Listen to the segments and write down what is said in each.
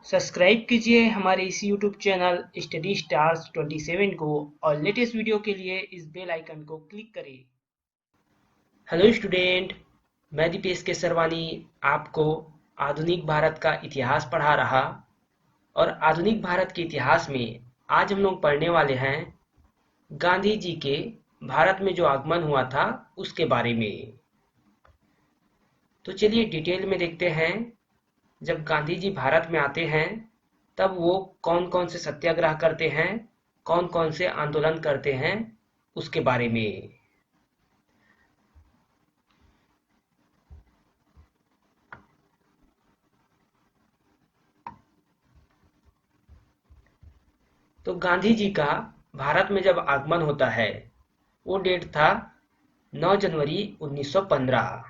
Subscribe कीजिए हमारे इस यूट्यूब चैनल स्टडी स्टार्स 27 को और लेटेस्ट वीडियो के लिए इस बेल आइकन को क्लिक करें। हेलो स्टूडेंट, मैं दीपेश केसरवानी आपको आधुनिक भारत का इतिहास पढ़ा रहा। और आधुनिक भारत के इतिहास में आज हम लोग पढ़ने वाले हैं गांधी जी के भारत में जो आगमन हुआ था उसके बारे में। तो चलिए डिटेल में देखते हैं। जब गांधी जी भारत में आते हैं तब वो कौन कौन से सत्याग्रह करते हैं, कौन कौन से आंदोलन करते हैं, उसके बारे में। तो गांधी जी का भारत में जब आगमन होता है वो डेट था 9 जनवरी 1915।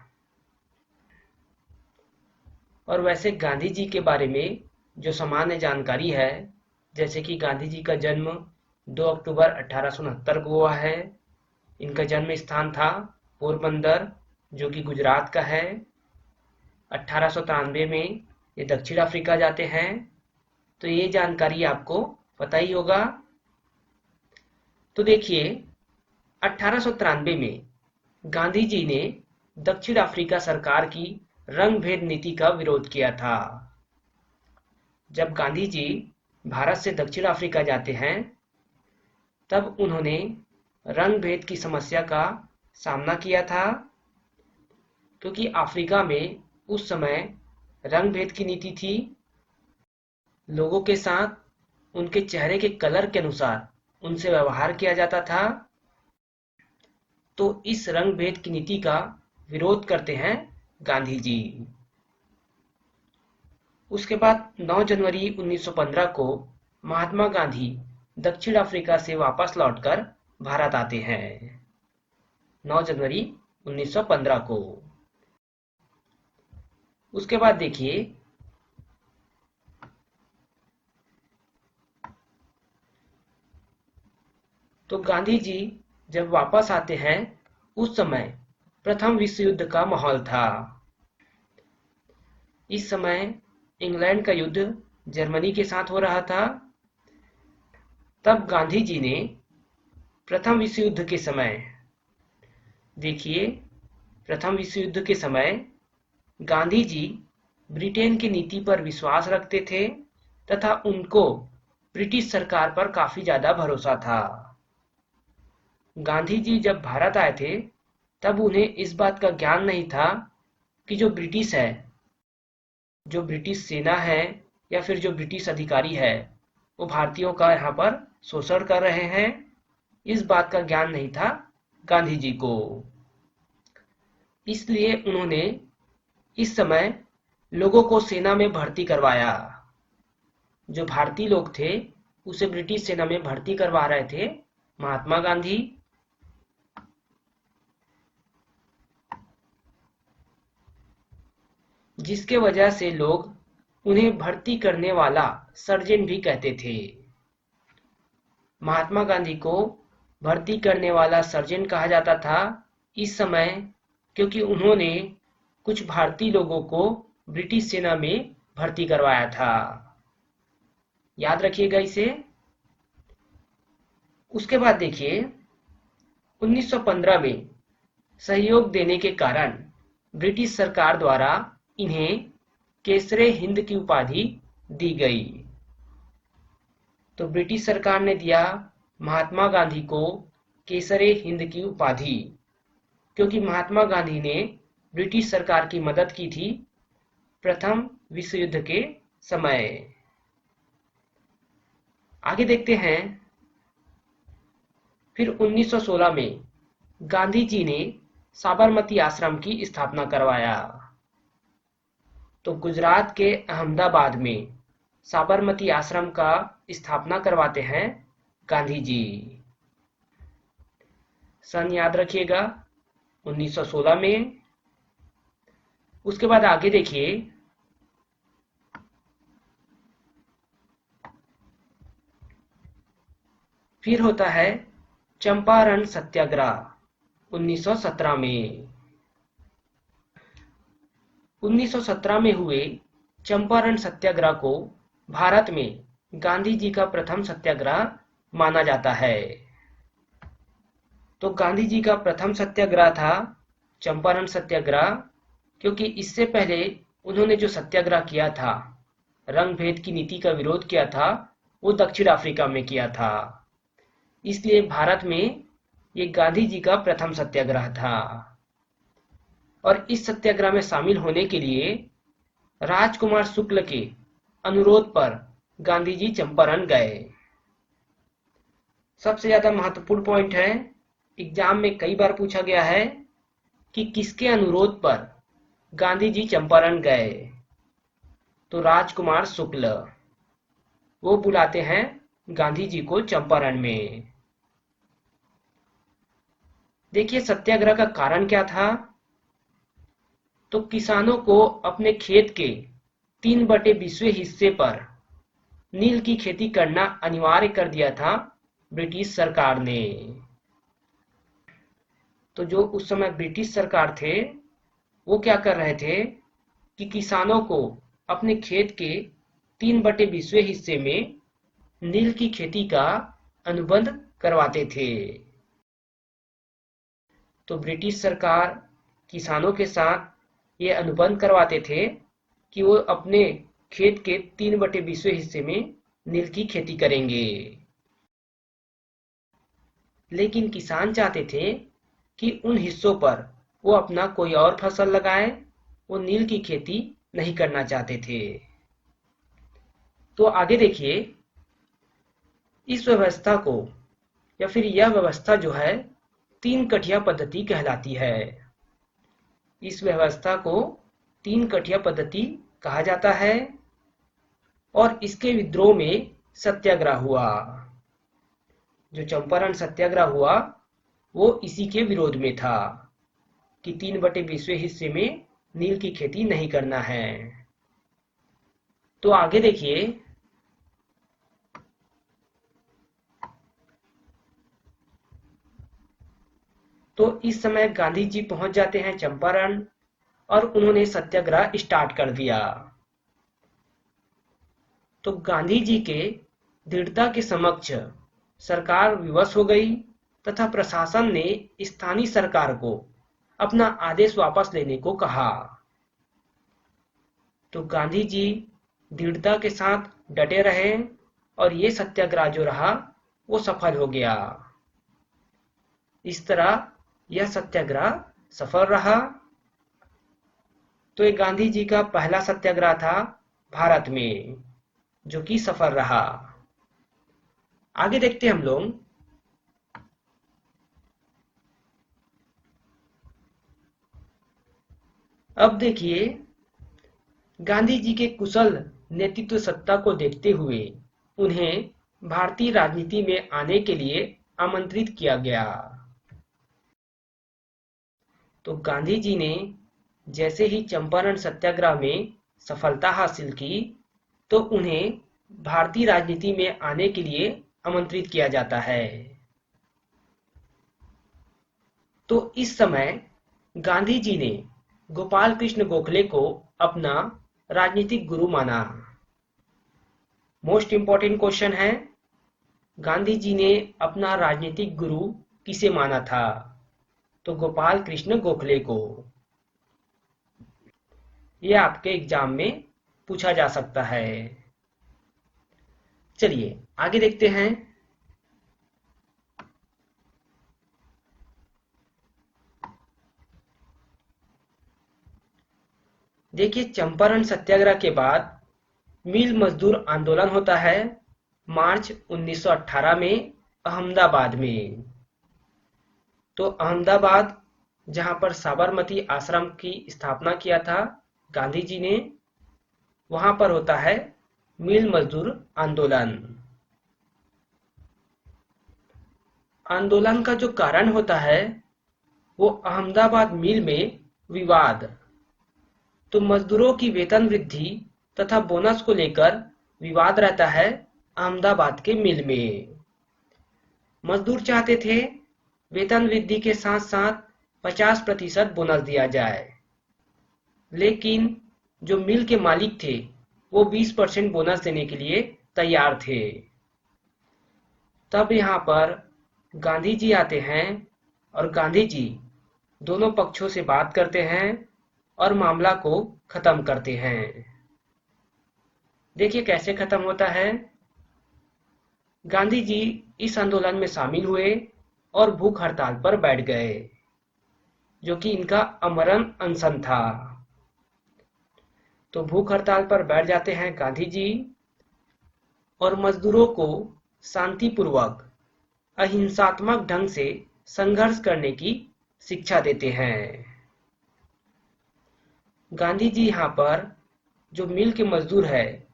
और वैसे गांधी जी के बारे में जो सामान्य जानकारी है, जैसे कि गांधी जी का जन्म 2 अक्टूबर 1869 को हुआ है। इनका जन्म स्थान था पोरबंदर, जो कि गुजरात का है। 1893 में ये दक्षिण अफ्रीका जाते हैं। तो ये जानकारी आपको पता ही होगा। तो देखिए 1893 में गांधी जी ने दक्षिण अफ्रीका सरकार की रंग भेद नीति का विरोध किया था। जब गांधी जी भारत से दक्षिण अफ्रीका जाते हैं तब उन्होंने रंग भेद की समस्या का सामना किया था, क्योंकि अफ्रीका में उस समय रंग भेद की नीति थी। लोगों के साथ उनके चेहरे के कलर के अनुसार उनसे व्यवहार किया जाता था। तो इस रंग भेद की नीति का विरोध करते हैं गांधी जी। उसके बाद 9 जनवरी 1915 को महात्मा गांधी दक्षिण अफ्रीका से वापस लौटकर भारत आते हैं। 9 जनवरी 1915 को। उसके बाद देखिए तो गांधी जी जब वापस आते हैं उस समय प्रथम विश्व युद्ध का माहौल था। इस समय इंग्लैंड का युद्ध जर्मनी के साथ हो रहा था। तब गांधी जी ने प्रथम विश्व युद्ध के समय, देखिए प्रथम विश्व युद्ध के समय गांधी जी ब्रिटेन की नीति पर विश्वास रखते थे तथा उनको ब्रिटिश सरकार पर काफी ज्यादा भरोसा था। गांधी जी जब भारत आए थे तब उन्हें इस बात का ज्ञान नहीं था कि जो ब्रिटिश है, जो ब्रिटिश सेना है या फिर जो ब्रिटिश अधिकारी है, वो भारतीयों का यहाँ पर शोषण कर रहे हैं। इस बात का ज्ञान नहीं था गांधी जी को। इसलिए उन्होंने इस समय लोगों को सेना में भर्ती करवाया। जो भारतीय लोग थे उसे ब्रिटिश सेना में भर्ती करवा रहे थे महात्मा गांधी। जिसके वजह से लोग उन्हें भर्ती करने वाला सर्जन भी कहते थे। महात्मा गांधी को भर्ती करने वाला सर्जन कहा जाता था इस समय, क्योंकि उन्होंने कुछ भारतीय लोगों को ब्रिटिश सेना में भर्ती करवाया था। याद रखिएगा इसे। उसके बाद देखिए 1915 में सहयोग देने के कारण ब्रिटिश सरकार द्वारा इन्हें केसरे हिंद की उपाधि दी गई। तो ब्रिटिश सरकार ने दिया महात्मा गांधी को केसरे हिंद की उपाधि, क्योंकि महात्मा गांधी ने ब्रिटिश सरकार की मदद की थी प्रथम विश्व युद्ध के समय। आगे देखते हैं। फिर 1916 में गांधी जी ने साबरमती आश्रम की स्थापना करवाया। तो गुजरात के अहमदाबाद में साबरमती आश्रम का स्थापना करवाते हैं गांधी जी। सन याद रखिएगा 1916 में। उसके बाद आगे देखिए फिर होता है चंपारण सत्याग्रह 1917 में। 1917 में हुए चंपारण सत्याग्रह को भारत में गांधी जी का प्रथम सत्याग्रह माना जाता है। तो गांधी जी का प्रथम सत्याग्रह था चंपारण सत्याग्रह, क्योंकि इससे पहले उन्होंने जो सत्याग्रह किया था, रंग भेद की नीति का विरोध किया था, वो दक्षिण अफ्रीका में किया था। इसलिए भारत में ये गांधी जी का प्रथम सत्याग्रह था। और इस सत्याग्रह में शामिल होने के लिए राजकुमार शुक्ल के अनुरोध पर गांधी जी चंपारण गए। सबसे ज्यादा महत्वपूर्ण पॉइंट है, एग्जाम में कई बार पूछा गया है कि किसके अनुरोध पर गांधी जी चंपारण गए। तो राजकुमार शुक्ल, वो बुलाते हैं गांधी जी को चंपारण में। देखिए सत्याग्रह का कारण क्या था। तो किसानों को अपने खेत के 3/20 हिस्से पर नील की खेती करना अनिवार्य कर दिया था ब्रिटिश सरकार ने। तो जो उस समय ब्रिटिश सरकार थे, वो क्या कर रहे थे कि किसानों को अपने खेत के 3/20 हिस्से में नील की खेती का अनुबंध करवाते थे। तो ब्रिटिश सरकार किसानों के साथ ये अनुबंध करवाते थे कि वो अपने खेत के 3/20 हिस्से में नील की खेती करेंगे। लेकिन किसान चाहते थे कि उन हिस्सों पर वो अपना कोई और फसल लगाएं, वो नील की खेती नहीं करना चाहते थे। तो आगे देखिए, इस व्यवस्था को या फिर यह व्यवस्था जो है 3 कठिया पद्धति कहलाती है। इस व्यवस्था को 3 कठिया पद्धति कहा जाता है और इसके विद्रोह में सत्याग्रह हुआ। जो चंपारण सत्याग्रह हुआ वो इसी के विरोध में था कि 3/20 हिस्से में नील की खेती नहीं करना है। तो आगे देखिए, तो इस समय गांधी जी पहुंच जाते हैं चंपारण और उन्होंने सत्याग्रह स्टार्ट कर दिया। तो गांधी जी के दृढ़ता के समक्ष सरकार विवश हो गई तथा प्रशासन ने स्थानीय सरकार को अपना आदेश वापस लेने को कहा। तो गांधी जी दृढ़ता के साथ डटे रहे और ये सत्याग्रह जो रहा वो सफल हो गया। इस तरह यह सत्याग्रह सफल रहा। तो ये गांधी जी का पहला सत्याग्रह था भारत में, जो कि सफल रहा। आगे देखते हैं हम लोग। अब देखिए, गांधी जी के कुशल नेतृत्व सत्ता को देखते हुए उन्हें भारतीय राजनीति में आने के लिए आमंत्रित किया गया। तो गांधी जी ने जैसे ही चंपारण सत्याग्रह में सफलता हासिल की, तो उन्हें भारतीय राजनीति में आने के लिए आमंत्रित किया जाता है। तो इस समय गांधी जी ने गोपाल कृष्ण गोखले को अपना राजनीतिक गुरु माना। मोस्ट इंपॉर्टेंट क्वेश्चन है, गांधी जी ने अपना राजनीतिक गुरु किसे माना था? तो गोपाल कृष्ण गोखले को। यह आपके एग्जाम में पूछा जा सकता है। चलिए आगे देखते हैं। देखिए, चंपारण सत्याग्रह के बाद मिल मजदूर आंदोलन होता है मार्च 1918 में अहमदाबाद में। तो अहमदाबाद, जहां पर साबरमती आश्रम की स्थापना किया था गांधी जी ने, वहां पर होता है मिल मजदूर आंदोलन। आंदोलन का जो कारण होता है वो अहमदाबाद मिल में विवाद। तो मजदूरों की वेतन वृद्धि तथा बोनस को लेकर विवाद रहता है अहमदाबाद के मिल में। मजदूर चाहते थे वेतन वृद्धि के साथ साथ 50% बोनस दिया जाए, लेकिन जो मिल के मालिक थे वो 20% बोनस देने के लिए तैयार थे। तब यहाँ पर गांधी जी आते हैं और गांधी जी दोनों पक्षों से बात करते हैं और मामला को खत्म करते हैं। देखिए कैसे खत्म होता है। गांधी जी इस आंदोलन में शामिल हुए और भूख हड़ताल पर बैठ गए, जो कि इनका आमरण अनशन था। तो भूख हड़ताल पर बैठ जाते हैं गांधी जी और मजदूरों को शांतिपूर्वक अहिंसात्मक ढंग से संघर्ष करने की शिक्षा देते हैं। गांधी जी यहाँ पर जो मिल के मजदूर है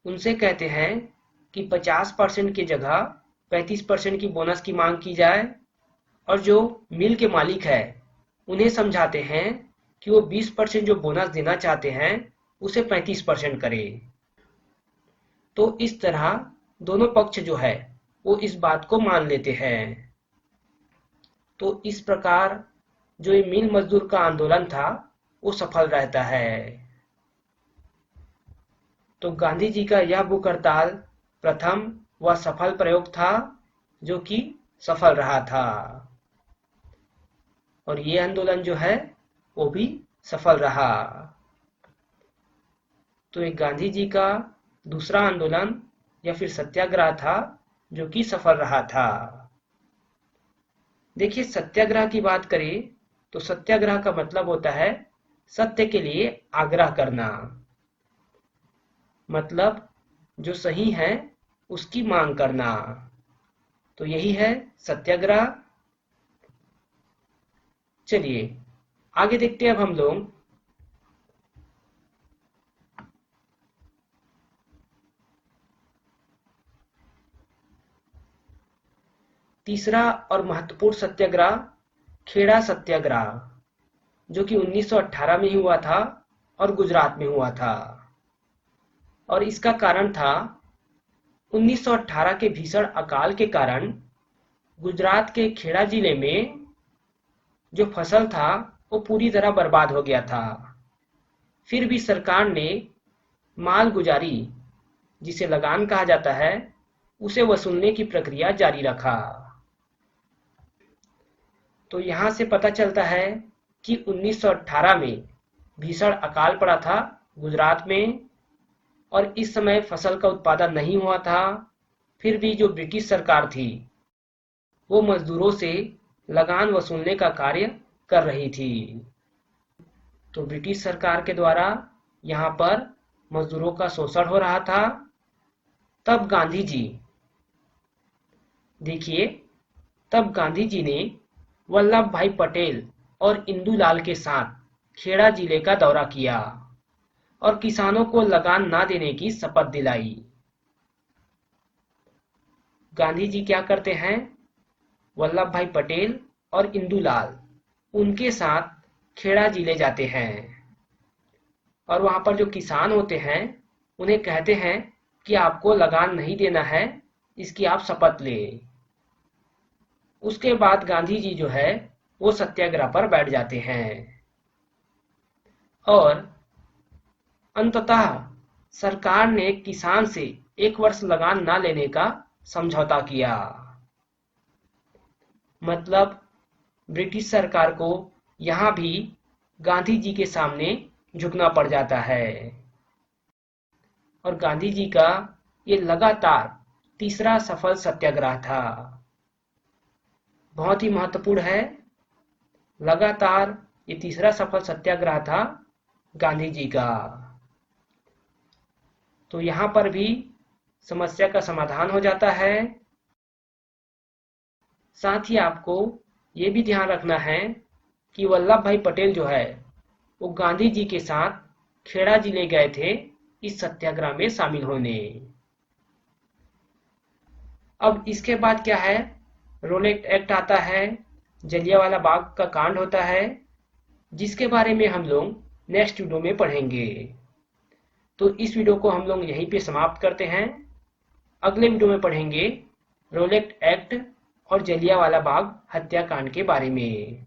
उनसे कहते हैं कि 50% की जगह 35% की बोनस की मांग की जाए, और जो मिल के मालिक है उन्हें समझाते हैं कि वो 20% जो बोनस देना चाहते हैं उसे 35% करे। तो इस तरह दोनों पक्ष जो है वो इस बात को मान लेते हैं। तो इस प्रकार जो ये मिल मजदूर का आंदोलन था वो सफल रहता है। तो गांधी जी का यह भूख हड़ताल प्रथम व सफल प्रयोग था, जो कि सफल रहा था, और ये आंदोलन जो है वो भी सफल रहा। तो एक गांधी जी का दूसरा आंदोलन या फिर सत्याग्रह था जो कि सफल रहा था। देखिए सत्याग्रह की बात करें तो सत्याग्रह का मतलब होता है सत्य के लिए आग्रह करना, मतलब जो सही है उसकी मांग करना। तो यही है सत्याग्रह। चलिए आगे देखते हैं अब हम लोग। तीसरा और महत्वपूर्ण सत्याग्रह खेड़ा सत्याग्रह, जो कि 1918 में हुआ था और गुजरात में हुआ था। और इसका कारण था 1918 के भीषण अकाल के कारण गुजरात के खेड़ा जिले में जो फसल था वो पूरी तरह बर्बाद हो गया था। फिर भी सरकार ने मालगुजारी, जिसे लगान कहा जाता है, उसे वसूलने की प्रक्रिया जारी रखा। तो यहाँ से पता चलता है कि 1918 में भीषण अकाल पड़ा था गुजरात में और इस समय फसल का उत्पादन नहीं हुआ था। फिर भी जो ब्रिटिश सरकार थी वो मजदूरों से लगान वसूलने का कार्य कर रही थी। तो ब्रिटिश सरकार के द्वारा यहाँ पर मजदूरों का शोषण हो रहा था। तब गांधी जी, देखिए, तब गांधी जी ने वल्लभ भाई पटेल और इंदुलाल के साथ खेड़ा जिले का दौरा किया और किसानों को लगान ना देने की शपथ दिलाई। गांधी जी क्या करते हैं, वल्लभ भाई पटेल और इंदुलाल उनके साथ खेड़ा जिले जाते हैं और वहां पर जो किसान होते हैं उन्हें कहते हैं कि आपको लगान नहीं देना है, इसकी आप शपथ लें। उसके बाद गांधी जी जो है वो सत्याग्रह पर बैठ जाते हैं और अंततः सरकार ने किसान से 1 वर्ष लगान ना लेने का समझौता किया। मतलब ब्रिटिश सरकार को यहाँ भी गांधी जी के सामने झुकना पड़ जाता है। और गांधी जी का ये लगातार तीसरा सफल सत्याग्रह था। बहुत ही महत्वपूर्ण है, लगातार ये तीसरा सफल सत्याग्रह था गांधी जी का। तो यहाँ पर भी समस्या का समाधान हो जाता है। साथ ही आपको ये भी ध्यान रखना है कि वल्लभ भाई पटेल जो है वो गांधी जी के साथ खेड़ा जिले गए थे इस सत्याग्रह में शामिल होने। अब इसके बाद क्या है, रोलेट एक्ट आता है, जलियांवाला बाग का कांड होता है, जिसके बारे में हम लोग नेक्स्ट वीडियो में पढ़ेंगे। तो इस वीडियो को हम लोग यहीं पे समाप्त करते हैं। अगले वीडियो में पढ़ेंगे रोलेट एक्ट और जलियांवाला बाग हत्याकांड के बारे में।